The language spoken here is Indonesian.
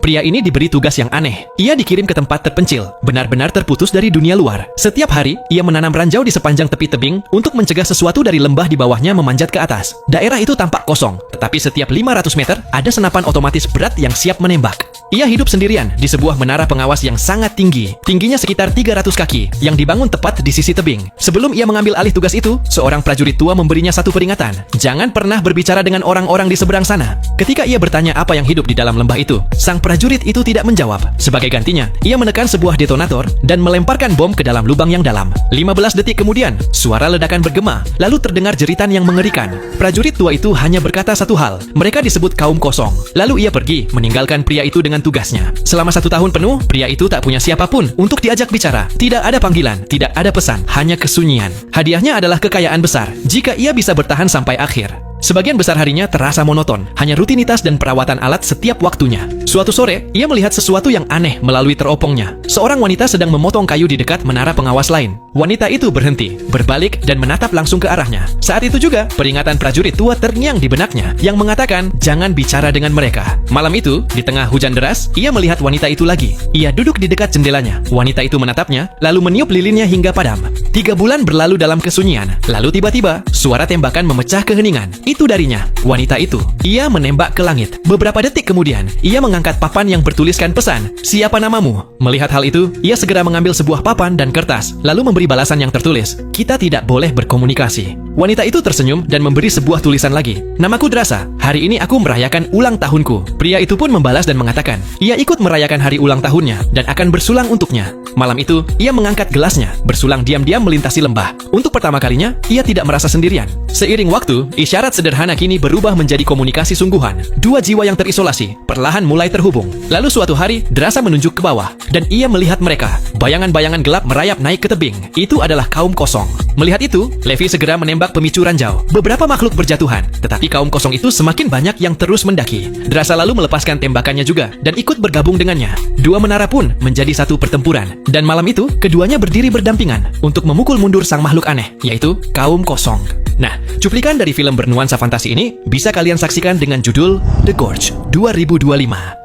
Pria ini diberi tugas yang aneh. Ia dikirim ke tempat terpencil, benar-benar terputus dari dunia luar. Setiap hari, ia menanam ranjau di sepanjang tepi tebing untuk mencegah sesuatu dari lembah di bawahnya memanjat ke atas. Daerah itu tampak kosong, tetapi setiap 500 meter ada senapan otomatis berat yang siap menembak. Ia hidup sendirian di sebuah menara pengawas yang sangat tinggi. Tingginya sekitar 300 kaki, yang dibangun tepat di sisi tebing. Sebelum ia mengambil alih tugas itu, seorang prajurit tua memberinya satu peringatan. Jangan pernah berbicara dengan orang-orang di seberang sana. Ketika ia bertanya apa yang hidup di dalam lembah itu, sang prajurit itu tidak menjawab. Sebagai gantinya, ia menekan sebuah detonator dan melemparkan bom ke dalam lubang yang dalam. 15 detik kemudian, suara ledakan bergema, lalu terdengar jeritan yang mengerikan. Prajurit tua itu hanya berkata satu hal, mereka disebut kaum kosong. Lalu ia pergi, meninggalkan pria itu dengan tugasnya. Selama 1 tahun penuh, pria itu tak punya siapapun untuk diajak bicara. Tidak ada panggilan, tidak ada pesan, hanya kesunyian. Hadiahnya adalah kekayaan besar, jika ia bisa bertahan sampai akhir. Sebagian besar harinya terasa monoton, hanya rutinitas dan perawatan alat setiap waktunya. Suatu sore, ia melihat sesuatu yang aneh melalui teropongnya. Seorang wanita sedang memotong kayu di dekat menara pengawas lain. Wanita itu berhenti, berbalik, dan menatap langsung ke arahnya. Saat itu juga, peringatan prajurit tua terngiang di benaknya, yang mengatakan, jangan bicara dengan mereka. Malam itu, di tengah hujan deras, ia melihat wanita itu lagi. Ia duduk di dekat jendelanya. Wanita itu menatapnya, lalu meniup lilinnya hingga padam. 3 bulan berlalu dalam kesunyian. Lalu tiba-tiba, suara tembakan memecah keheningan. Itu darinya, wanita itu. Ia menembak ke langit. Beberapa detik kemudian, ia mengangkat papan yang bertuliskan pesan, "Siapa namamu?" Melihat hal itu, ia segera mengambil sebuah papan dan kertas, lalu memberi balasan yang tertulis, "Kita tidak boleh berkomunikasi." Wanita itu tersenyum dan memberi sebuah tulisan lagi, "Namaku Drasa. Hari ini aku merayakan ulang tahunku." Pria itu pun membalas dan mengatakan, ia ikut merayakan hari ulang tahunnya dan akan bersulang untuknya. Malam itu, ia mengangkat gelasnya, bersulang diam-diam melintasi lembah. Untuk pertama kalinya, ia tidak merasa sendirian. Seiring waktu, isyarat sederhana kini berubah menjadi komunikasi sungguhan. 2 jiwa yang terisolasi, perlahan mulai terhubung. Lalu suatu hari, Drasa menunjuk ke bawah, dan ia melihat mereka. Bayangan-bayangan gelap merayap naik ke tebing. Itu adalah kaum kosong. Melihat itu, Levi segera menembak pemicu ranjau. Beberapa makhluk berjatuhan, tetapi kaum kosong itu semakin banyak yang terus mendaki. Drasa lalu melepaskan tembakannya juga, dan ikut bergabung dengannya. 2 menara pun menjadi satu pertempuran. Dan malam itu, keduanya berdiri berdampingan untuk memukul mundur sang makhluk aneh, yaitu kaum kosong. Nah, cuplikan dari film bernuansa fantasi ini bisa kalian saksikan dengan judul The Gorge 2025.